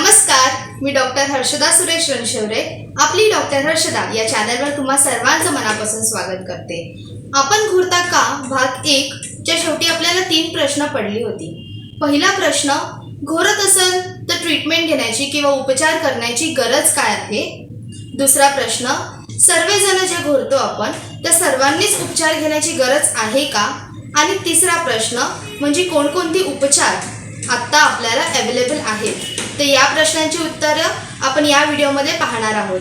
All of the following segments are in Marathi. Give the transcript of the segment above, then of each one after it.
नमस्कार, मी डॉक्टर हर्षदा सुरेश रणशेवरे. आपली डॉक्टर हर्षदा या चॅनलवर तुम्हा सर्वांचं मनापासून स्वागत करते. आपण घुरता का भाग 1 च्या शेवटी आपल्याला 3 प्रश्न पडली होती. पहिला प्रश्न, घोरत असेल तर ट्रीटमेंट घेण्याची किंवा उपचार करण्याची गरज काय आहे. दुसरा प्रश्न, सर्वजण जे घोरतो आपण त्या सर्वांनीच उपचार घेण्याची गरज आहे का. आणि तिसरा प्रश्न म्हणजे कोणकोणती उपचार आत्ता आपल्याला अवेलेबल आहेत. तर या प्रश्नांची उत्तरं आपण या व्हिडिओमध्ये पाहणार आहोत.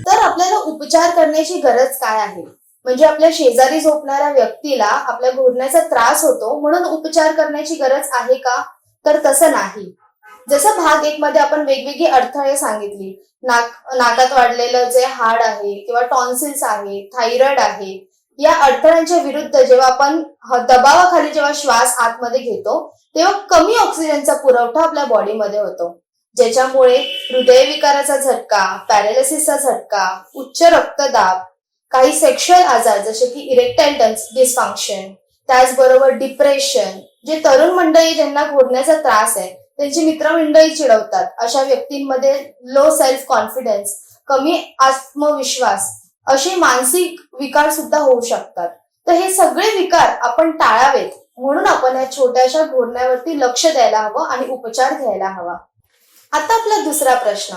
तर आपल्याला उपचार करण्याची गरज काय आहे, म्हणजे आपल्या शेजारी झोपणाऱ्या व्यक्तीला आपल्या घोरण्याचा त्रास होतो म्हणून उपचार करण्याची गरज आहे का, तर तसं नाही. जसं भाग 1 मध्ये आपण वेगवेगळी अडथळे सांगितली, नाकात वाढलेलं जे हाड आहे किंवा टॉन्सिल्स आहे, थायरॉइड आहे, या अडथळ्यांच्या विरुद्ध जेव्हा आपण दबावाखाली जेव्हा श्वास आतमध्ये घेतो तेव्हा कमी ऑक्सिजनचा पुरवठा आपल्या बॉडीमध्ये होतो, ज्याच्यामुळे हृदयविकाराचा झटका, पॅरालिसिसचा झटका, उच्च रक्तदाब, काही सेक्शुअल आजार जसे की इरेक्टाईल डिस्फंक्शन, त्याचबरोबर डिप्रेशन, जे तरुण मंडळी ज्यांना घोरण्याचा त्रास आहे त्यांची मित्रमंडळी चिडवतात, अशा व्यक्तींमध्ये लो सेल्फ कॉन्फिडन्स, कमी आत्मविश्वास, असे मानसिक विकार सुद्धा होऊ शकतात. तर हे सगळे विकार आपण टाळावेत म्हणून आपण या छोट्याशा घोरण्यावरती लक्ष द्यायला हवं आणि उपचार घ्यायला हवा. आता आपला दुसरा प्रश्न,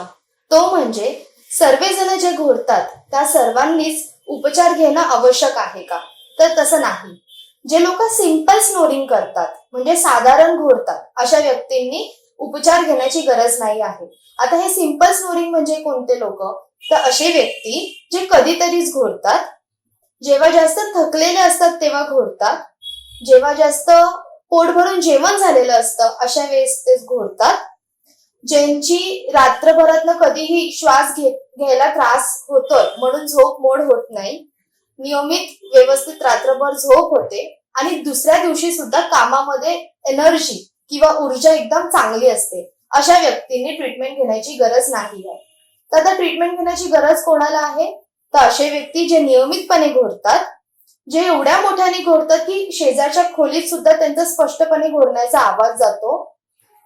तो म्हणजे सर्वजण जे घोरतात त्या सर्वांनीच उपचार घेणं आवश्यक आहे का, तर तसं नाही. जे लोक सिंपल स्नोरिंग करतात म्हणजे साधारण घोरतात अशा व्यक्तींनी उपचार घेण्याची गरज नाही आहे. आता हे सिंपल स्नोरिंग म्हणजे कोणते लोक, तर असे व्यक्ती जे कधीतरीच घोरतात, जेव्हा जास्त थकलेले असतात तेव्हा घोरतात, जेव्हा जास्त पोट भरून जेवण झालेलं असतं अशा वेळेस ते घोरतात, ज्यांची रात्रभरातनं कधीही श्वास घ्यायला त्रास होतोय म्हणून झोप मोड होत नाही, नियमित व्यवस्थित रात्रभर झोप होते आणि दुसऱ्या दिवशी सुद्धा कामामध्ये एनर्जी किंवा ऊर्जा एकदम चांगली असते, अशा व्यक्तींनी ट्रीटमेंट घेण्याची गरज नाही आहे. तर आता ट्रीटमेंट घेण्याची गरज कोणाला आहे, तर असे व्यक्ती जे नियमितपणे घोरतात, जे एवढ्या मोठ्याने घोरतात की शेजारच्या खोलीत सुद्धा त्यांचा स्पष्टपणे घोरण्याचा आवाज जातो.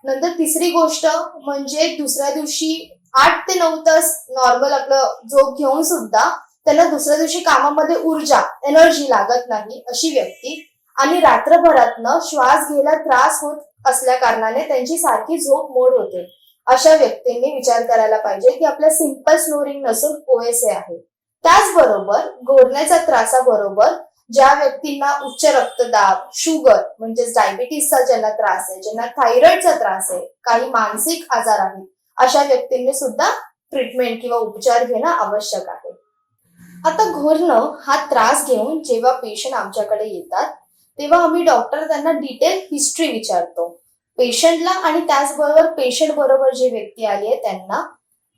नंतर तिसरी गोष्ट म्हणजे दुसऱ्या दिवशी 8 ते 9 तास नॉर्मल आपलं झोप घेऊन सुद्धा त्यांना दुसऱ्या दिवशी कामामध्ये ऊर्जा, एनर्जी लागत नाही, अशी व्यक्ती, आणि रात्रभरातनं श्वास घ्यायला त्रास होत असल्या कारणाने त्यांची सारखी झोप मोड होते, अशा व्यक्तींनी विचार करायला पाहिजे की आपल्या सिंपल स्नोरिंग नसून OSA आहे. त्याचबरोबर घोरण्याच्या त्रासाबरोबर ज्या व्यक्तींना उच्च रक्तदाब, शुगर म्हणजेच डायबिटीसचा ज्यांना त्रास आहे, ज्यांना थायरॉइडचा त्रास आहे, काही मानसिक आजार आहेत, अशा व्यक्तींनी सुद्धा ट्रीटमेंट किंवा उपचार घेणं आवश्यक आहे. आता घोरणं हा त्रास घेऊन जेव्हा पेशंट आमच्याकडे येतात तेव्हा आम्ही डॉक्टर त्यांना डिटेल हिस्ट्री विचारतो पेशंटला, आणि त्याचबरोबर पेशंट बरोबर जे व्यक्ती आली आहे त्यांना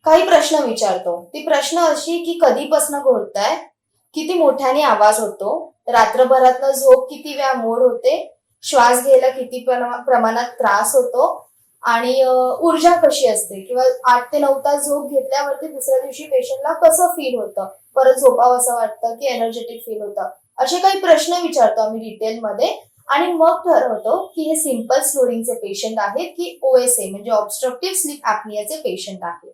काही प्रश्न विचारतो. ती प्रश्न अशी की कधीपासून घोरताय, किती मोठ्याने आवाज होतो, रात्रभरातनं झोप किती वेळा मोड होते, श्वास घ्यायला किती प्रमाणात त्रास होतो, आणि ऊर्जा कशी असते, किंवा 8 ते 9 तास झोप घेतल्यावरती दुसऱ्या दिवशी पेशंटला कसं फील होतं, परत झोपावं असं वाटतं की एनर्जेटिक फील होतं, असे काही प्रश्न विचारतो आम्ही डिटेलमध्ये. आणि मग ठरवतो की हे सिंपल स्नोरिंगचे पेशंट आहेत की OSA म्हणजे ऑब्स्ट्रक्टिव्ह स्लीप ॲपनियाचे पेशंट आहेत.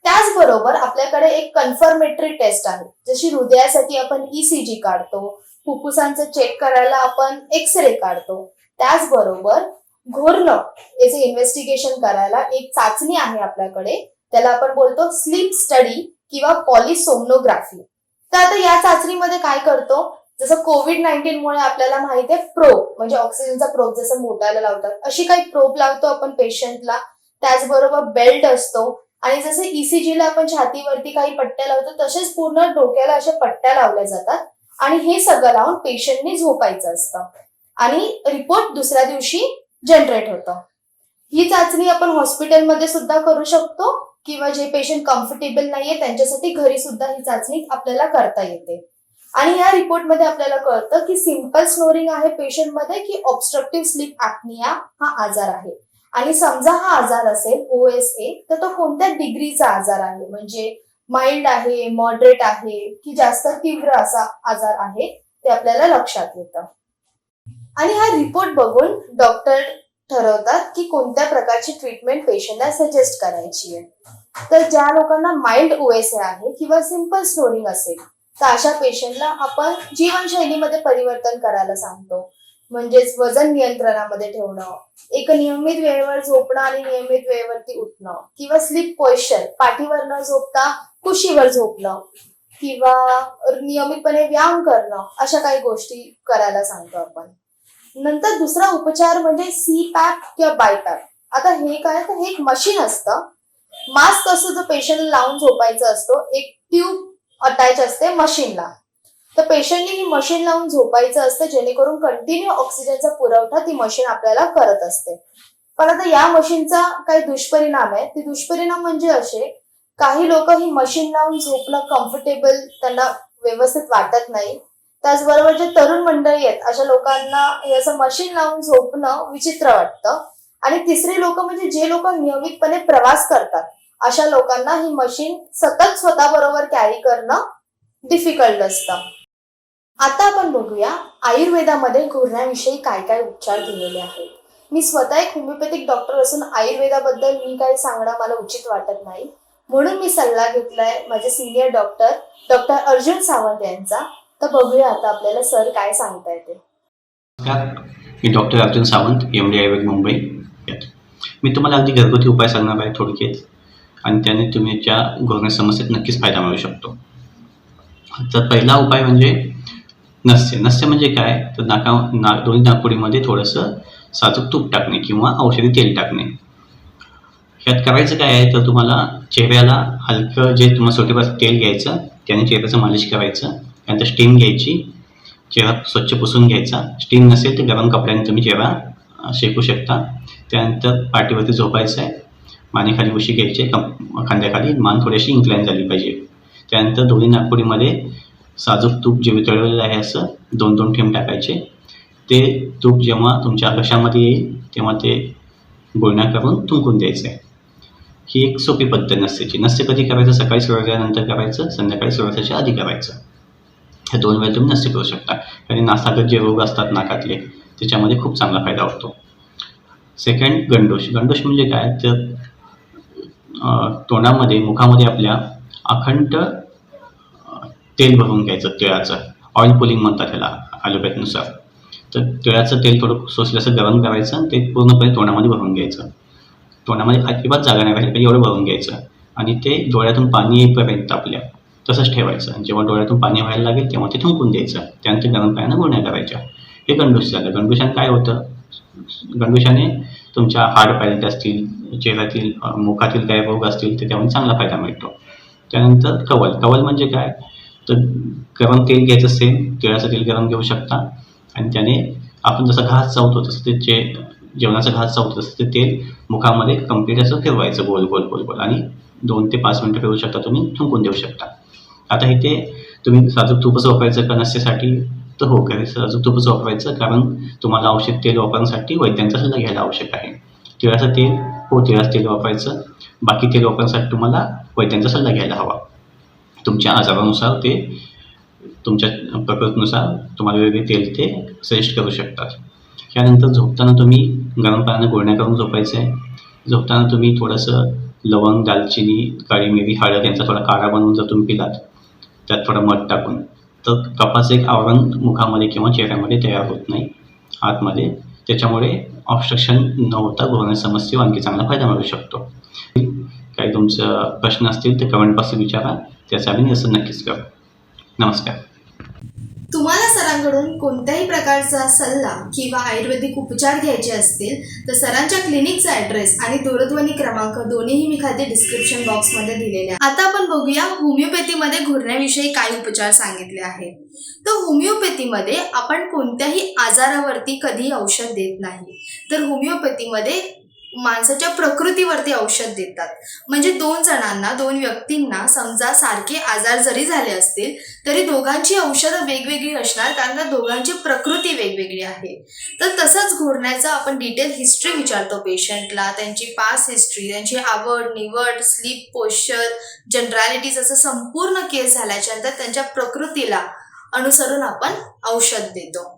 त्याचबरोबर आपल्याकडे एक कन्फर्मेटरी टेस्ट आहे, जशी हृदयासाठी आपण ECG काढतो, फुफ्फुसांचं चेक करायला आपण एक्सरे काढतो, त्याचबरोबर घोरणं याचे इन्व्हेस्टिगेशन करायला एक चाचणी आहे आपल्याकडे, त्याला आपण बोलतो स्लीप स्टडी किंवा पॉलिसोमनोग्राफी. तर आता या चाचणीमध्ये काय करतो, जसं COVID-19 मुळे आपल्याला माहिती आहे प्रोब म्हणजे ऑक्सिजनचा प्रोब जसं मोटायला लावतात, अशी काही प्रोब लावतो आपण पेशंटला. त्याचबरोबर बेल्ट असतो, आणि जसे ECG ला आपण छातीवरती काही पट्ट्या लावतो तसेच पूर्ण डोक्याला अशा पट्ट्या लावल्या जातात, आणि हे सगळं लावून पेशंटनी झोपायचं असतं आणि रिपोर्ट दुसऱ्या दिवशी जनरेट होतं. ही चाचणी आपण हॉस्पिटलमध्ये सुद्धा करू शकतो किंवा जे पेशंट कम्फर्टेबल नाहीये त्यांच्यासाठी घरी सुद्धा ही चाचणी आपल्याला करता येते. आणि या रिपोर्टमध्ये आपल्याला कळतं की सिंपल स्नोरिंग आहे पेशंटमध्ये की ऑब्स्ट्रक्टिव्ह स्लीप ॲपनिया हा आजार आहे. आणि समजा हा आजार असेल OSA, तर तो कोणत्या डिग्रीचा आजार आहे, म्हणजे माइल्ड आहे, मॉडरेट आहे की जास्त तीव्र असा आजार आहे, ते आपल्याला लक्षात येतं. आणि हा रिपोर्ट बघून डॉक्टर ठरवतात की कोणत्या प्रकारची ट्रीटमेंट पेशंटला सजेस्ट करायची आहे. तर ज्या लोकांना माइल्ड ओएसए आहे किंवा सिंपल स्नोरिंग असेल तर अशा पेशंटला आपण जीवनशैलीमध्ये परिवर्तन करायला सांगतो. म्हणजेच वजन नियंत्रणामध्ये ठेवणं, एक नियमित वेळेवर झोपणं आणि नियमित वेळेवरती उठणं, किंवा स्लीप पोश्चर, पाठीवर न झोपता कुशीवर झोपणं, किंवा नियमितपणे व्यायाम करणं, अशा काही गोष्टी करायला सांगतो आपण. नंतर दुसरा उपचार म्हणजे सीपॅप किंवा बायपॅप. आता हे काय तर हे एक मशीन असतं, मास्क असतो जो पेशंटला लावून झोपायचं असतो, एक ट्यूब अटॅच असते मशीनला. तर पेशंटने ही मशीन लावून झोपायचं असतं जेणेकरून कंटिन्यू ऑक्सिजनचा पुरवठा ती मशीन आपल्याला करत असते. पण आता या मशीनचा काही दुष्परिणाम आहे. ते दुष्परिणाम म्हणजे असे, काही लोक ही मशीन लावून झोपणं कम्फर्टेबल त्यांना व्यवस्थित वाटत नाही. त्याचबरोबर जे तरुण मंडळी आहेत अशा लोकांना हे असं मशीन लावून झोपणं विचित्र वाटतं. आणि तिसरे लोक म्हणजे जे लोक नियमितपणे प्रवास करतात अशा लोकांना ही मशीन सतत स्वतःबरोबर कॅरी करणं डिफिकल्ट असतं. आता आपण बघूया आयुर्वेदामध्ये घुरण्याविषयी काय काय उपचार दिलेले आहेत. मी स्वतः एक होमिओपॅथिक डॉक्टर असून आयुर्वेदाबद्दल मी काही सांगणं मला उचित वाटत नाही, म्हणून मी सल्ला घेतलाय माझे सिनियर डॉक्टर अर्जुन सावंत यांचा. तर बघूया आता आपल्याला सर काय सांगता येते. मी डॉक्टर अर्जुन सावंत, MD आयुर्वेद मुंबई. मी तुम्हाला अगदी घरगुती उपाय सांगणार आहे थोडक्यात, आणि त्याने तुमच्या घुरण्या समस्येत नक्कीच फायदा मिळू शकतो. तर पहिला उपाय म्हणजे नस्य म्हणजे काय, तर दोन्ही नाकपुडीमध्ये थोडंसं साजूक तूप टाकणे किंवा औषधी तेल टाकणे. ह्यात करायचं काय आहे, तर तुम्हाला चेहऱ्याला हलकं जे तुम्हाला सोटेपासून तेल घ्यायचं, त्याने चेहऱ्याचं मालिश करायचं, त्यानंतर स्टीम घ्यायची, चेहरा स्वच्छ पुसून घ्यायचा. स्टीम नसेल तर गरम कपड्याने तुम्ही चेहरा शेकू शकता. त्यानंतर पाठीवरती झोपायचं आहे, मानेखाली उशी घ्यायची, खांद्याखाली मान थोडीशी इन्क्लाइन झाली पाहिजे. त्यानंतर दोन्ही नागपुडीमध्ये साजूक तूप जे वितळलेलं आहे असं 2-2 थेंब टाकायचे. ते तूप जेव्हा तुमच्या घशामध्ये येईल तेव्हा ते गुळण्या करून थुंकून द्यायचं आहे. ही एक सोपी पद्धत नसतेची. नस्य कधी करायचं, सकाळी सूर्योदयानंतर करायचं, संध्याकाळी सूर्यास्ताच्या आधी करायचं. ह्या 2 वेळा तुम्ही नस्य करू शकता. आणि नासागत जे रोग असतात नाकातले त्याच्यामध्ये खूप चांगला फायदा होतो. सेकंड, गंडोष म्हणजे काय, तर तोंडामध्ये मुखामध्ये आपल्या अखंड तेल भरून घ्यायचं, तिळाचं. ऑइल पुलिंग म्हणतात त्याला ॲलोपॅथीनुसार. तर तिळाचं तेल थोडं सोसल्याचं गरम करायचं आणि ते पूर्णपणे तोंडामध्ये भरून घ्यायचं. तोंडामध्ये अजिबात जागा नाही राहिली पाहिजे एवढं भरून घ्यायचं, आणि ते डोळ्यातून पाणी येईपर्यंत आपल्या तसंच ठेवायचं. आणि जेव्हा डोळ्यातून पाणी व्हायला लागेल तेव्हा ते थुंकून द्यायचं. त्यानंतर गरम पाण्यानं गुळण्या करायच्या. हे गंडूष झालं. गंडूशाने काय होतं, गंडूशाने तुमच्या हाडपायरीत असतील, चेहऱ्यातील मुखातील काही रोग असतील तर त्यामध्ये चांगला फायदा मिळतो. त्यानंतर कवल म्हणजे काय, तर गरम तेल घ्यायचं, सेम तिळाचं तेल गरम घेऊ शकता, आणि त्याने आपण जसं घास चावतो तसं ते जेवणाचा घास चावतो तसं ते तेल मुखामध्ये कम्प्लीट असं फिरवायचं गोल गोल गोल गोल, आणि 2 ते 5 मिनटं फिरवू शकता, तुम्ही थुंकून देऊ शकता. आता इथे तुम्ही साजूक तुपच वापरायचं का नस्येसाठी, तर हो, घरी साजूक तुपच वापरायचं, कारण तुम्हाला औषध तेल वापरण्यासाठी वैद्यांचा सल्ला घ्यायला आवश्यक आहे. तिळाचं तेल, हो तिळाचं तेल वापरायचं. बाकी तेल वापरण्यासाठी तुम्हाला वैद्यांचा सल्ला घ्यायला हवा. तुमच्या आजारानुसार ते तुमच्या प्रकृतीनुसार तुम्हाला वेगवेगळे तेल ते सजेस्ट करू शकतात. त्यानंतर झोपताना तुम्ही गरम पाण्यानं गुळण्या करून झोपायचं आहे. झोपताना तुम्ही थोडंसं लवंग, दालचिनी, काळी मिरी, हळद यांचा थोडा काढा बनवून जर तुम्ही पिलात, त्यात थोडं मध टाकून, तर कफाचं एक आवरण मुखामध्ये किंवा चेहऱ्यामध्ये तयार होत नाही आतमध्ये. त्याच्यामुळे ऑब्स्ट्रक्शन न होता घुरण्या समस्येवर आणखी चांगला फायदा मिळू शकतो. काही तुमचं प्रश्न असतील तर कमेंटपासून विचारा, त्याचं आम्ही निरसन नक्कीच करू. नमस्कार. तुम्हाला सरांकडून कोणत्याही प्रकारचा सल्ला किंवा आयुर्वेदिक उपचार घ्यायचे असतील तर सरांच्या क्लिनिकचा ॲड्रेस आणि दूरध्वनी क्रमांक दोन्हीही मी खाली डिस्क्रिप्शन बॉक्समध्ये दिलेले आहे. आता आपण बघूया होमिओपॅथीमध्ये घुरण्याविषयी काय उपचार सांगितले आहेत. तर होमिओपॅथीमध्ये आपण कोणत्याही आजारावरती कधीही औषध देत नाही, तर होमिओपॅथीमध्ये माणसाच्या प्रकृतीवरती औषध देतात. म्हणजे 2 व्यक्तींना समजा सारखे आजार जरी झाले असतील तरी दोघांची औषधं वेगवेगळी असणार, कारण का दोघांची प्रकृती वेगवेगळी आहे. तर तसंच घुरण्याचं आपण डिटेल हिस्ट्री विचारतो पेशंटला, त्यांची पास्ट हिस्ट्री, त्यांची आवड निवड, स्लीप पोश्चर, जनरॅलिटीज, असं संपूर्ण केस झाल्याच्या नंतर त्यांच्या प्रकृतीला अनुसरून आपण औषध देतो.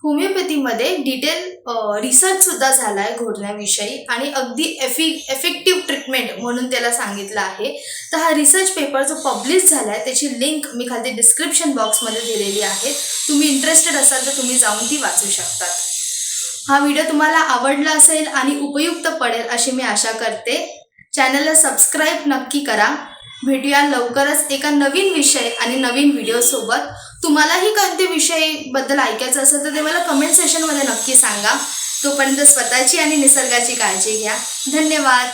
होमिओपॅथीमध्ये डिटेल रिसर्चसुद्धा झाला आहे घोरण्याविषयी आणि अगदी एफेक्टिव्ह ट्रीटमेंट म्हणून त्याला सांगितलं आहे. तर हा रिसर्च पेपर जो पब्लिश झाला आहे त्याची लिंक मी खाली डिस्क्रिप्शन बॉक्समध्ये दिलेली आहे. तुम्ही इंटरेस्टेड असाल तर तुम्ही जाऊन ती वाचू शकतात. हा व्हिडिओ तुम्हाला आवडला असेल आणि उपयुक्त पडेल अशी मी आशा करते. चॅनलला सबस्क्राईब नक्की करा. भेटूया लवकरच एका नवीन विषय आणि नवीन व्हिडिओसोबत. तुम्हालाही कोणत्या विषयाबद्दल ऐकायचं असेल तर ते मला कमेंट सेशनमध्ये नक्की सांगा. तोपर्यंत स्वतःची आणि निसर्गाची काळजी घ्या. धन्यवाद.